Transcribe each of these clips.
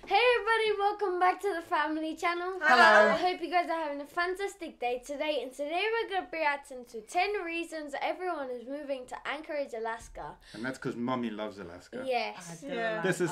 Hey everybody, welcome back to the family channel. Hello. I hope you guys are having a fantastic day today. And today we're going to be reacting to 10 reasons everyone is moving to Anchorage, Alaska. And that's because Mommy loves Alaska. Yes. This is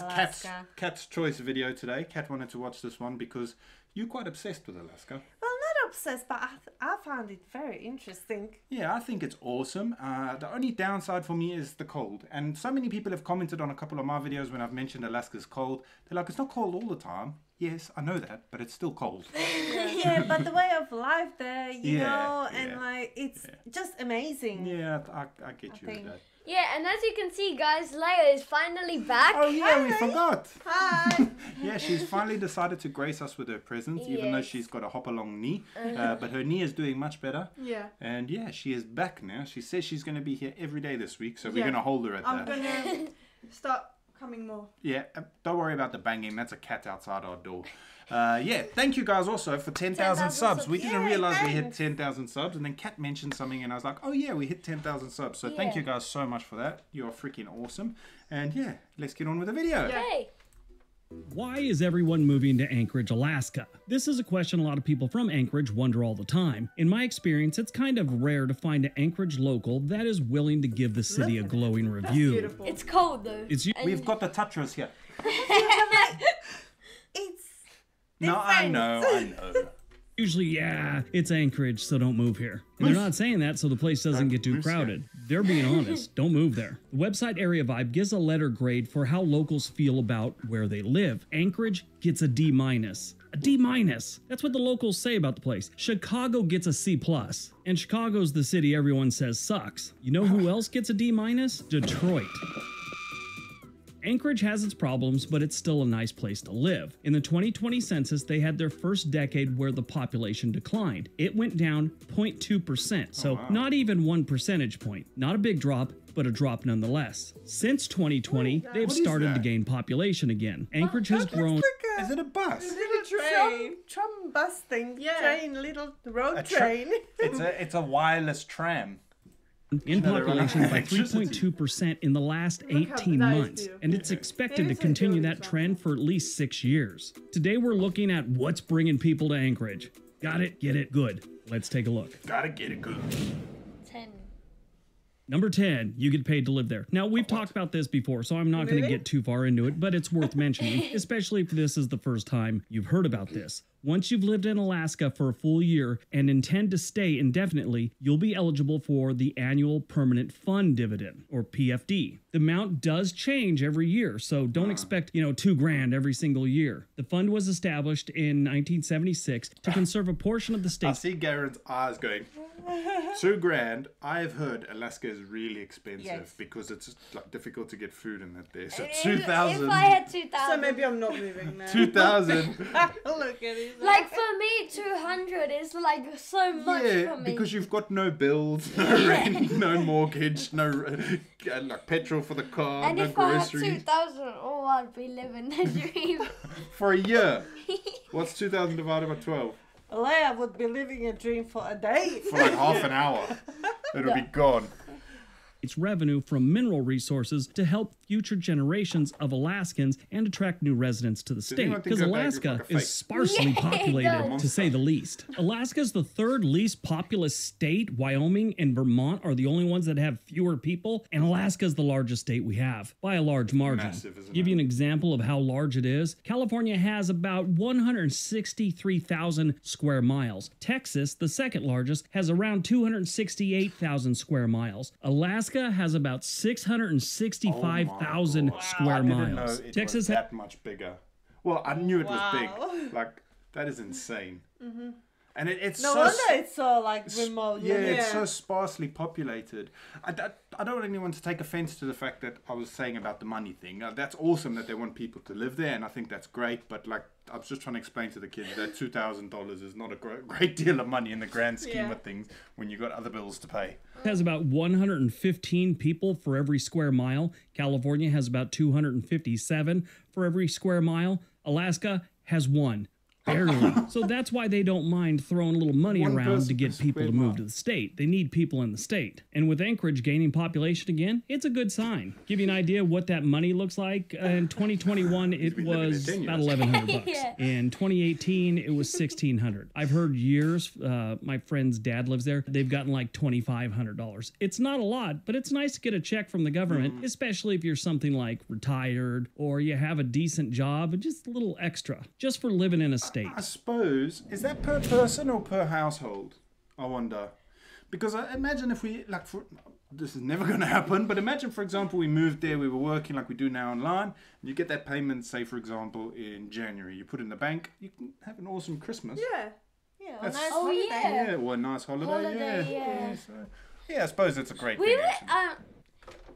Kat's choice video today. Kat wanted to watch this one because you're quite obsessed with Alaska. Well, not obsessed, but I found it very interesting. Yeah, I think it's awesome. The only downside for me is the cold. And so many people have commented on a couple of my videos when I've mentioned Alaska's cold. They're like, it's not cold all the time. Yes, I know that, but it's still cold. Yeah, but the way of life there, you know, and like, it's just amazing. Yeah, I get you with that. Yeah, and as you can see, guys, Leia is finally back. Oh yeah, we forgot. Hi. Yeah, she's finally decided to grace us with her presence, even though she's got a hop-along knee. But her knee is doing much better. Yeah. And yeah, she is back now. She says she's going to be here every day this week, so we're going to hold her at that. I'm going to start coming more. Yeah, don't worry about the banging. That's a cat outside our door. Yeah, thank you guys also for 10,000 subs. We didn't realize we hit 10,000 subs, and then Kat mentioned something, and I was like, oh yeah, we hit 10,000 subs. So thank you guys so much for that. You're freaking awesome. And yeah, let's get on with the video. Okay. Why is everyone moving to Anchorage, Alaska? This is a question a lot of people from Anchorage wonder all the time. In my experience, it's kind of rare to find an Anchorage local that is willing to give the city a glowing review. Beautiful. It's cold though. We've got the touchers here. It's No, I know. Usually, yeah, it's Anchorage, so don't move here. And they're not saying that so the place doesn't get too crowded. They're being honest. Don't move there. The website Area Vibe gives a letter grade for how locals feel about where they live. Anchorage gets a D-. A D-. That's what the locals say about the place. Chicago gets a C+. And Chicago's the city everyone says sucks. You know who else gets a D-? Detroit. Anchorage has its problems, but it's still a nice place to live. In the 2020 census, they had their first decade where the population declined. It went down 0.2%, so not even 1 percentage point. Not a big drop, but a drop nonetheless. Since 2020, they've started to gain population again. Anchorage has grown. Is it a bus? little train. Tram bus thing. Yeah. Train, little road train. It's a wireless tram. In population by 3.2% in the last 18 months, and it's expected to continue that trend for at least 6 years. Today we're looking at what's bringing people to Anchorage. Got it? Get it? Good. Let's take a look. Gotta get it good. 10. Number 10, you get paid to live there. Now, we've talked about this before, so I'm not going to get too far into it, but it's worth mentioning, especially if this is the first time you've heard about this. Once you've lived in Alaska for a full year and intend to stay indefinitely, you'll be eligible for the Annual Permanent Fund Dividend, or PFD. The amount does change every year, so don't expect, $2,000 every single year. The fund was established in 1976 to conserve a portion of the I state's see Garen's eyes going, $2,000. I've heard Alaska is really expensive because it's like difficult to get food in that there. So If 2,000. I had 2,000. So maybe I'm not moving now. 2,000. Look at it. Like for me, 200 is like so much for me. Because you've got no bills, no rent, no mortgage, no like petrol for the car, And no if I had groceries. 2,000, oh, I'd be living the dream. For a year. What's 2,000 divided by 12? Leia would be living a dream for a day. For like half an hour. It'll be gone. its revenue from mineral resources to help future generations of Alaskans and attract new residents to the state, because Alaska is sparsely populated, to say the least. Alaska is the third least populous state. Wyoming and Vermont are the only ones that have fewer people, and Alaska is the largest state we have, by a large margin. Massive, isn't Give you it? an example of how large it is. California has about 163,000 square miles. Texas, the second largest, has around 268,000 square miles. Alaska has about 665,000 square miles. Texas was that much bigger. Well, I knew it was big. Like, that is insane. And it's no so wonder it's so like remote. Yeah, it's so sparsely populated. I don't want anyone to take offense to the fact that I was saying about the money thing. That's awesome that they want people to live there, and I think that's great. But like, I was just trying to explain to the kids that $2,000 is not a great deal of money in the grand scheme of things when you've got other bills to pay. It has about 115 people for every square mile. California has about 257 for every square mile. Alaska has 1. Barely. So that's why they don't mind throwing a little money One around person to per get people to square move mile. to the state. They need people in the state. And with Anchorage gaining population again, it's a good sign. Give you an idea what that money looks like. In 2021, it been living was there 10 about years. $1,100. Yeah. In 2018, it was $1,600. I've heard years, my friend's dad lives there, they've gotten like $2,500. It's not a lot, but it's nice to get a check from the government, especially if you're something like retired or you have a decent job, just a little extra, just for living in a state. I suppose, is that per person or per household? I wonder. Because I imagine if we, like, this is never going to happen, but imagine, for example, we moved there, we were working like we do now online, and you get that payment, say, for example, in January. You put it in the bank, you can have an awesome Christmas. Yeah. Yeah, a That's- nice Oh, holiday. yeah. Yeah, or a nice holiday. Yeah. So, yeah, I suppose it's a great We thing. were, actually.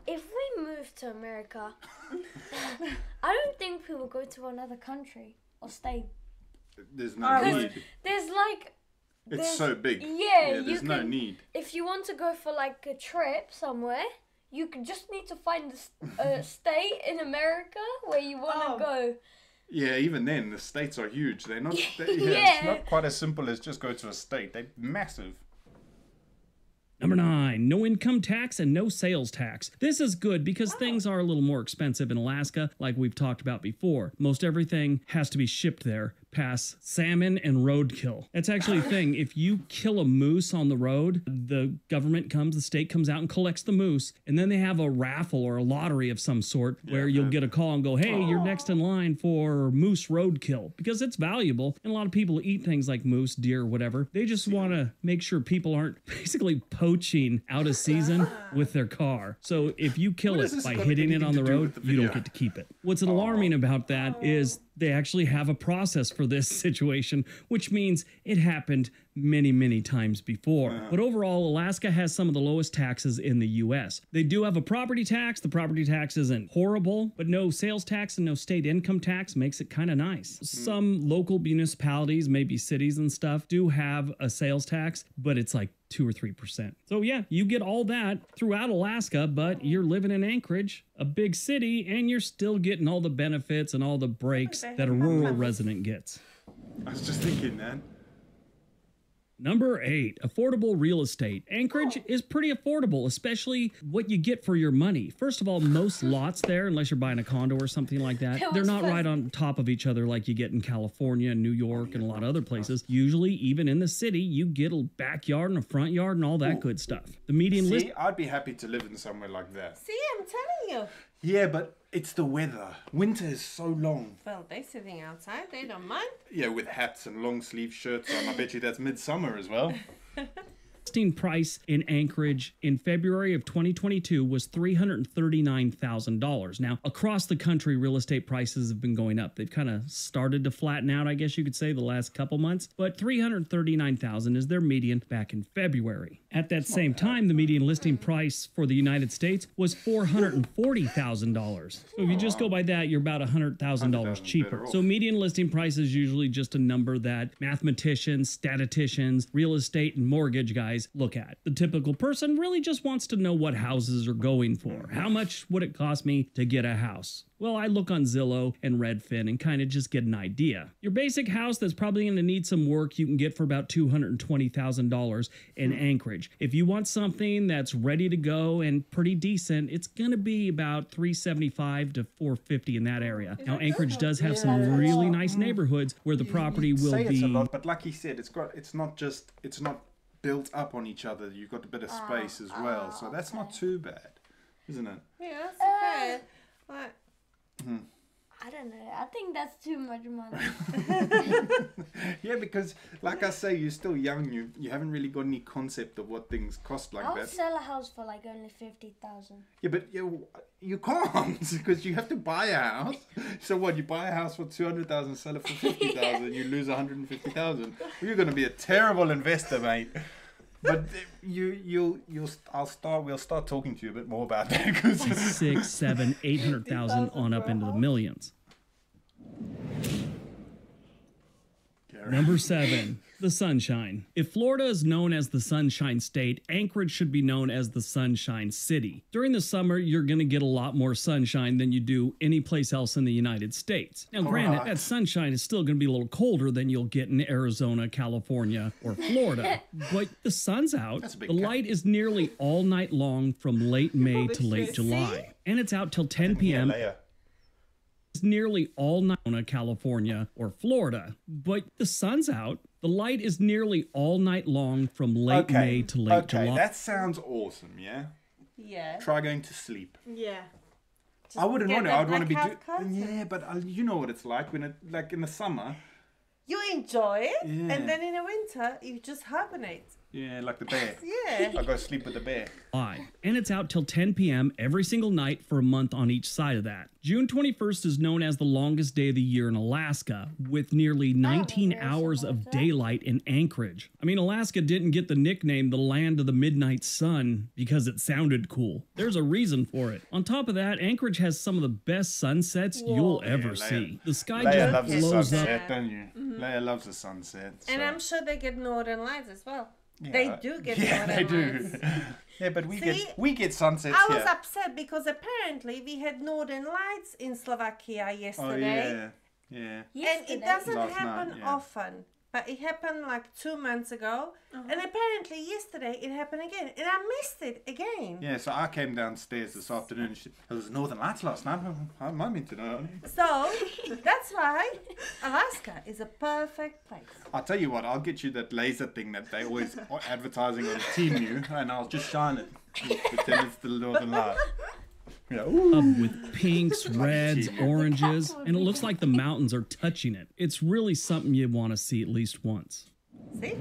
if we moved to America, I don't think we would go to another country or stay. There's no I need. would. There's like, It's there's- so big. yeah, you there's no can- need. if you want to go for like a trip somewhere, you can just need to find a state in America where you want to Oh. go. Yeah, even then, the states are huge. They're not. It's Yeah. not quite as simple as just go to a state. They're massive. Number 9, no income tax and no sales tax. This is good because things are a little more expensive in Alaska, like we've talked about before. Most everything has to be shipped there, past salmon and roadkill. That's actually a thing. If you kill a moose on the road, the government comes, the state comes out and collects the moose, and then they have a raffle or a lottery of some sort where you'll get a call and go, hey, you're next in line for moose roadkill, because it's valuable, and a lot of people eat things like moose, deer, whatever. They just want to make sure people aren't basically poaching out of season with their car. So if you kill What it has this by got hitting it anything on the to do road, with the you don't video? get to keep it. What's alarming about that is they actually have a process for this situation, which means it happened many, many times before. But overall, Alaska has some of the lowest taxes in the U.S. They do have a property tax. The property tax isn't horrible, but no sales tax and no state income tax makes it kind of nice. Some local municipalities, maybe cities and stuff, do have a sales tax, but it's like 2 or 3%. So yeah, you get all that throughout Alaska, but you're living in Anchorage, a big city, and you're still getting all the benefits and all the breaks that a rural resident gets. I was just thinking, man. Number 8, affordable real estate. Anchorage is pretty affordable, especially what you get for your money. First of all, most lots there, unless you're buying a condo or something like that, they're not right on top of each other like you get in California and New York and a lot of other places. Usually, even in the city, you get a backyard and a front yard and all that good stuff. The median list. See, I'd be happy to live in somewhere like that. See, I'm telling you. Yeah, but it's the weather. Winter is so long. Well, they're sitting outside. They don't mind. Yeah, with hats and long sleeve shirts on. I bet you that's midsummer as well. Listing price in Anchorage in February of 2022 was $339,000. Now, across the country, real estate prices have been going up. They've kind of started to flatten out, I guess you could say, the last couple months, but $339,000 is their median back in February. At that same time, the median listing price for the United States was $440,000. So if you just go by that, you're about $100,000 $100,000 cheaper. better off. So median listing price is usually just a number that mathematicians, statisticians, real estate, and mortgage guys look at. The typical person really just wants to know what houses are going for. How much would it cost me to get a house? Well, I look on Zillow and Redfin and kind of just get an idea. Your basic house that's probably going to need some work you can get for about $220,000 in Anchorage. If you want something that's ready to go and pretty decent, it's going to be about $375 to $450 in that area. Now, Anchorage does have some really nice neighborhoods where the property will Say it's a be. lot, but like he said, it's not built up on each other. You've got a bit of space as well, so that's not too bad, isn't it? Yeah, that's okay. Like, I don't know. I think that's too much money. Yeah, because like I say, you're still young. You haven't really got any concept of what things cost like I would that. sell a house for like only 50,000. Yeah, but you can't because you have to buy a house. So what? You buy a house for 200,000, sell it for 50,000, you lose 150,000. You're going to be a terrible investor, mate. But we'll start talking to you a bit more about that because 6, 7, 800,000 on up into the millions. Number 7, the sunshine. If Florida is known as the Sunshine State, Anchorage should be known as the Sunshine City. During the summer, you're going to get a lot more sunshine than you do any place else in the United States. Now, granted, that sunshine is still going to be a little colder than you'll get in Arizona, California, or Florida. But the sun's out. The light is nearly all night long from late May to late July. And it's out till 10 p.m. It's nearly all night in California or Florida, but the sun's out. The light is nearly all night long from late May to late July. Okay, that sounds awesome, yeah? Yeah. Try going to sleep. Yeah. I wouldn't want to. I'd want to be curtain. Yeah, but you know what it's like when it, like in the summer. You enjoy it, Yeah. and then in the winter, you just hibernate. Yeah, like the bear. Yeah. I go sleep with the bear. And it's out till 10 p.m. every single night for a month on each side of that. June 21st is known as the longest day of the year in Alaska, with nearly 19 hours of daylight in Anchorage. I mean, Alaska didn't get the nickname the land of the midnight sun because it sounded cool. There's a reason for it. On top of that, Anchorage has some of the best sunsets you'll ever see. The sky Leia loves the blows up. sunset, don't you? Leia loves the sunset. And so- I'm sure they get northern lights as well. Yeah. They do get Yeah, they northern do. lights. Yeah, but See, we get sunsets I was here. upset because apparently we had northern lights in Slovakia Oh yesterday. yeah. And it doesn't Last happen night, yeah. often. But it happened like 2 months ago. And apparently yesterday it happened again. And I missed it again. Yeah, so I came downstairs this afternoon and there was Northern Lights last night. How am I meant to know? So that's why Alaska is a perfect place. I'll tell you what, I'll get you that laser thing that they always are advertising on Temu and I'll just shine it. Pretend it's the Northern Light. Yeah, Up with pinks, reds, oranges, and it looks like the mountains are touching it. It's really something you want to see at least once. See?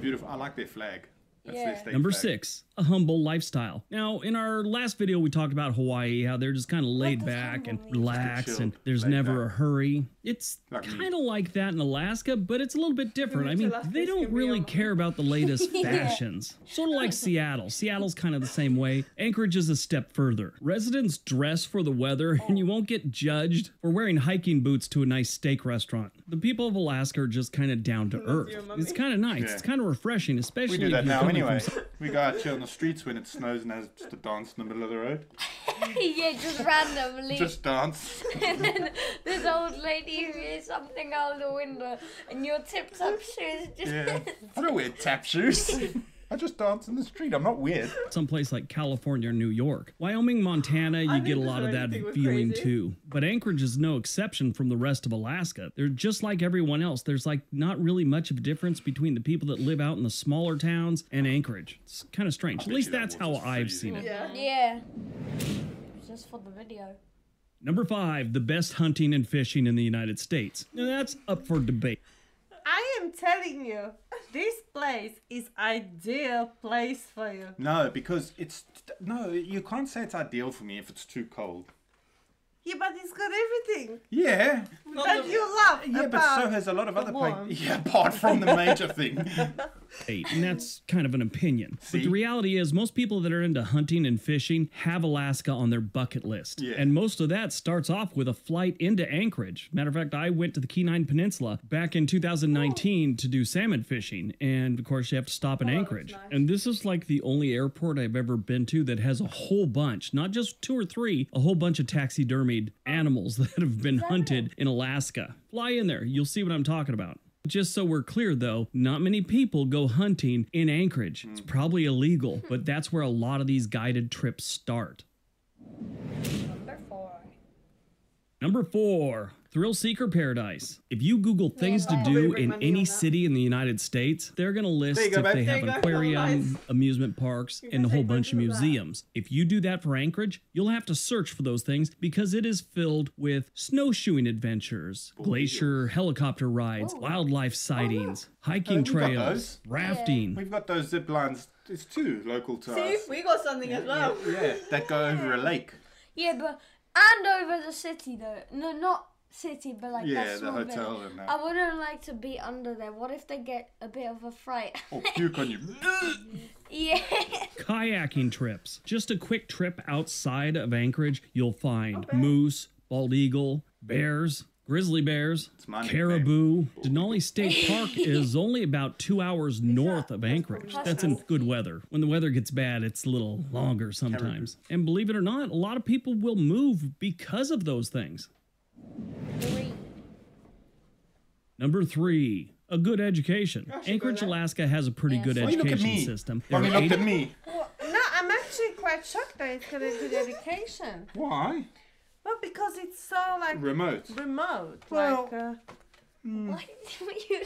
beautiful. I like their flag. That's Yeah. their state Number flag. 6, a humble lifestyle. Now, in our last video, we talked about Hawaii, how they're just kind of laid does back and humble mean? relaxed, Just and chilled, there's laid never back. a hurry. It's Like me. kind of like that in Alaska, but it's a little bit different. I mean, Alaska's they don't gonna be really on- care about the latest fashions. Sort of like Seattle. Seattle's kind of the same way. Anchorage is a step further. Residents dress for the weather, and you won't get judged for wearing hiking boots to a nice steak restaurant. The people of Alaska are just kind of down to earth. your mummy. It's kind of nice. Yeah. It's kind of refreshing, especially We do if that you're now coming anyway. from We go out here on the streets when it snows and has just a dance in the middle of the road. Yeah, just randomly. Just dance. And then this old lady who hears something out the window, and your tipped up shoes just. Yeah. I don't wear tap shoes. I just dance in the street. I'm not weird. someplace like California or New York. Wyoming, Montana, you think get a this lot of that anything was feeling crazy. too. But Anchorage is no exception from the rest of Alaska. They're just like everyone else. There's like not really much of a difference between the people that live out in the smaller towns and Anchorage. It's kind of strange. At bet least you that that's how water's I've freezing. seen it. Yeah. Yeah. Just for the video. Number 5, the best hunting and fishing in the United States. Now that's up for debate. I am telling you, this place is ideal place for you. No, because it's no. You can't say it's ideal for me if it's too cold. Yeah, but it's got everything Yeah. that you love. Yeah, but so has a lot of other warm. places. Yeah, apart from the major thing. And that's kind of an opinion. But See? the reality is, most people that are into hunting and fishing have Alaska on their bucket list. Yeah. And most of that starts off with a flight into Anchorage. Matter of fact, I went to the Kenai Peninsula back in 2019 to do salmon fishing. And of course, you have to stop in Anchorage. nice. And this is like the only airport I've ever been to that has a whole bunch, not just 2 or 3, a whole bunch of taxidermied animals that have been hunted in Alaska. Fly in there, you'll see what I'm talking about. Just so we're clear though, not many people go hunting in Anchorage. It's probably illegal, but that's where a lot of these guided trips start. Number 4. Number 4, Thrill Seeker Paradise. If you Google things to Yeah, do bring in money any on that. city in the United States, they're going to list There you go, if babe. they There have you an go. aquarium, Nice. amusement parks, You and a can whole take bunch of photos of that. museums. If you do that for Anchorage, you'll have to search for those things because it is filled with snowshoeing adventures, glacier helicopter rides, wildlife sightings, hiking we've got trails, those. rafting. We've got those zip lines. It's 2 local to See, us. we got something as well. Yeah, that go over a lake. Yeah, but. And over the city, though. No, not city, but like Yeah, that the small bit. hotel and that. I wouldn't like to be under there. What if they get a bit of a fright? Or puke on you. Yeah. Kayaking trips. Just a quick trip outside of Anchorage, you'll find moose, bald eagle, bears, Grizzly bears, It's my caribou. Denali State Park is only about 2 hours north of Anchorage. That's in good weather. When the weather gets bad, it's a little longer sometimes. And believe it or not, a lot of people will move because of those things. 3. Number 3, a good education. Anchorage, Alaska has a pretty good Why you look at education me? system. Mommy There are looked 80 at me. Well, no, I'm actually quite shocked that it's got a good education. Why? Well, because it's so like Remote. Well, Why did you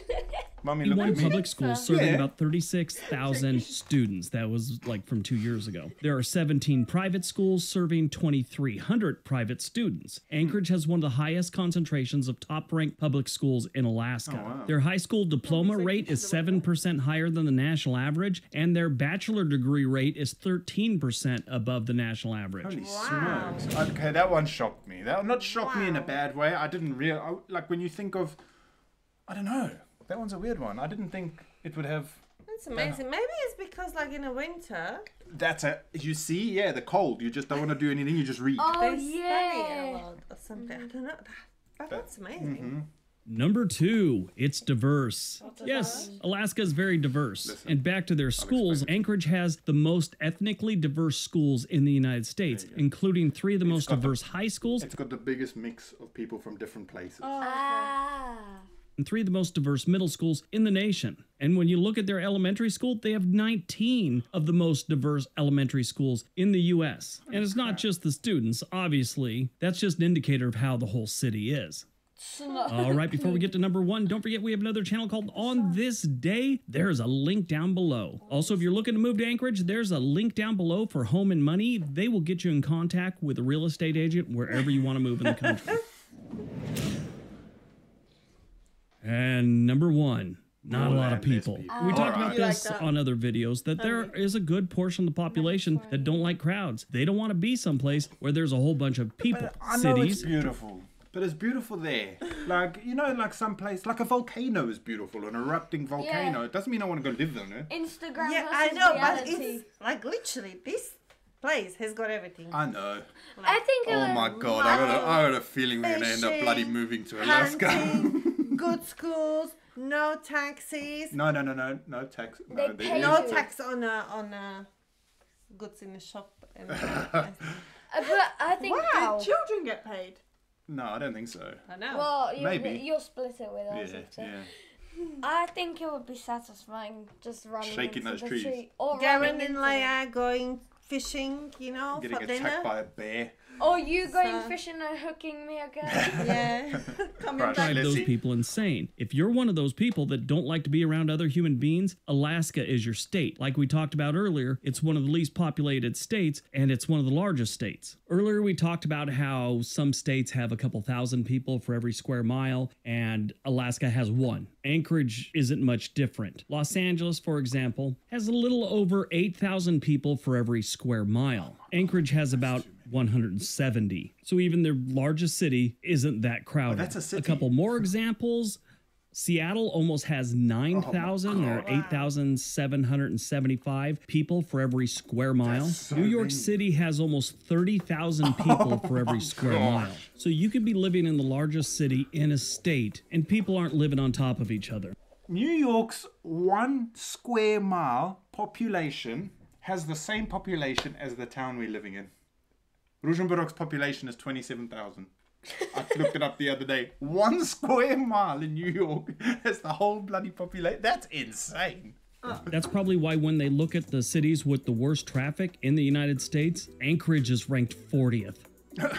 Mommy looked One at me. public school serving Yeah. about 36,000 students. That was like from 2 years ago. There are 17 private schools serving 2,300 private students. Anchorage has one of the highest concentrations of top-ranked public schools in Alaska. Oh, wow. Their high school diploma rate is 7% higher than the national average, and their bachelor degree rate is 13% above the national average. Holy Wow. smokes. Okay, that one shocked me. That not shocked me in a Wow. bad way. I didn't real like when you think of, I don't know. That one's a weird one. I didn't think it would have. that's amazing. Maybe it's because like in the winter That's a. You see, yeah, the cold. You just don't want to do anything. You just read. Oh, they study a yeah. lot or something. I don't know. That's amazing. Number 2, it's diverse. Yes, Alaska is very diverse. Listen, and back to their schools, Anchorage has the most ethnically diverse schools in the United States, including 3 of the most got the- diverse high schools It's got the biggest mix of people from different places. Ah. and 3 of the most diverse middle schools in the nation. And when you look at their elementary school, they have 19 of the most diverse elementary schools in the U.S. And it's not just the students, obviously. That's just an indicator of how the whole city is. All right, before we get to number 1, don't forget we have another channel called On This Day. There's a link down below. Also, if you're looking to move to Anchorage, there's a link down below for Home and Money. They will get you in contact with a real estate agent wherever you want to move in the country. And number 1, not a lot of people. We talked about You like this that? on other videos, that there is a good portion of the population that don't like crowds. They don't want to be someplace where there's a whole bunch of people. I know it's Cities. beautiful, but it's beautiful there. Like, you know, like some place, like a volcano is beautiful, an erupting volcano. Yeah. It doesn't mean I want to go live on it. Instagram Yeah, versus I know, reality. but it's like literally this place has got everything. I know. I think it Oh was my god, I got a feeling we're gonna end up bloody Fishing, moving to Alaska. Hunting, good schools, no taxis, No tax. No, They there pay is- no you. tax on goods in the shop. And but I think Wow. Children get paid. No, I don't think so. I know. well, Maybe. you'll split it with us. Yeah, so. yeah. I think it would be satisfying just running Shaking into those the trees. tree, or Garen running and into Leia going fishing, you know, Getting for attacked dinner. by a bear. or you going So- fishing and hooking me again. Yeah. Coming Right. back. Drive Let's those see. people insane. If you're one of those people that don't like to be around other human beings, Alaska is your state. Like we talked about earlier, it's one of the least populated states and it's one of the largest states. Earlier we talked about how some states have a couple thousand people for every square mile and Alaska has 1. Anchorage isn't much different. Los Angeles, for example, has a little over 8,000 people for every square mile. Anchorage has about 170. So even their largest city isn't that crowded. that's a city. couple more examples. Seattle almost has 9,000 or 8,775 people for every square mile. That's so New York many. City has almost 30,000 people for every square mile. So you could be living in the largest city in a state and people aren't living on top of each other. New York's 1 square mile population has the same population as the town we're living in. Ruzhenburg's population is 27,000. I looked it up the other day. 1 square mile in New York has the whole bloody population. That's insane. That's probably why when they look at the cities with the worst traffic in the United States, Anchorage is ranked 40th. Yeah,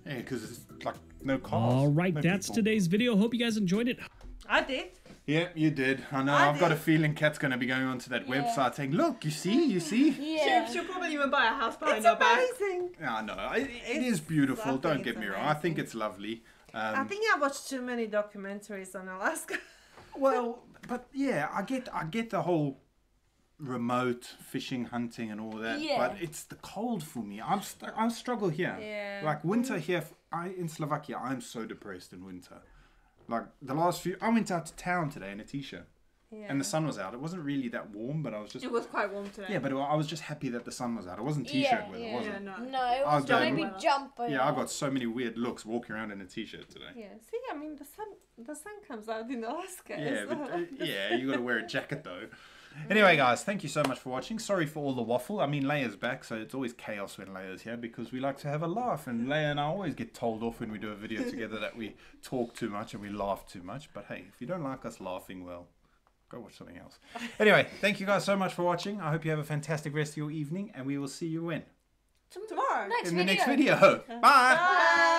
because it's like no cars. All right, no that's people. today's video. Hope you guys enjoyed it. I did. Yeah, you did. I know. I I've got a did. feeling Kat's going to be going onto that Yeah. website saying, look, you see? Yeah. She'll probably even buy a house behind It's her back. amazing. Yeah, no, it It's is beautiful. lovely, Don't get it's me wrong. I think amazing. it's lovely. I think I watched too many documentaries on Alaska. Well, but yeah, I get the whole remote fishing, hunting, and all that. Yeah. But it's the cold for me. I struggle here. Yeah. Like winter here, in Slovakia, I'm so depressed in winter. Like the last few, I went out to town today in a t-shirt. Yeah. and the sun was out. It wasn't really that warm, but I was just It was quite warm today. yeah, but I was just happy that the sun was out. It wasn't t-shirt Yeah, weather, yeah. was Yeah, it? no. No, it I was was going- maybe jumper. Yeah, I got so many weird looks walking around in a t-shirt today. Yeah. See, I mean, the sun comes out in Alaska. Yeah, as but well. yeah, you got to wear a jacket though. Anyway, guys, thank you so much for watching. Sorry for all the waffle. I mean, Leia's back, so it's always chaos when Leia's here because we like to have a laugh. And Leia and I always get told off when we do a video together that we talk too much and we laugh too much. But hey, if you don't like us laughing, well, go watch something else. Anyway, thank you guys so much for watching. I hope you have a fantastic rest of your evening, and we will see you when? Tomorrow. Next in video. the next video. Bye. Bye.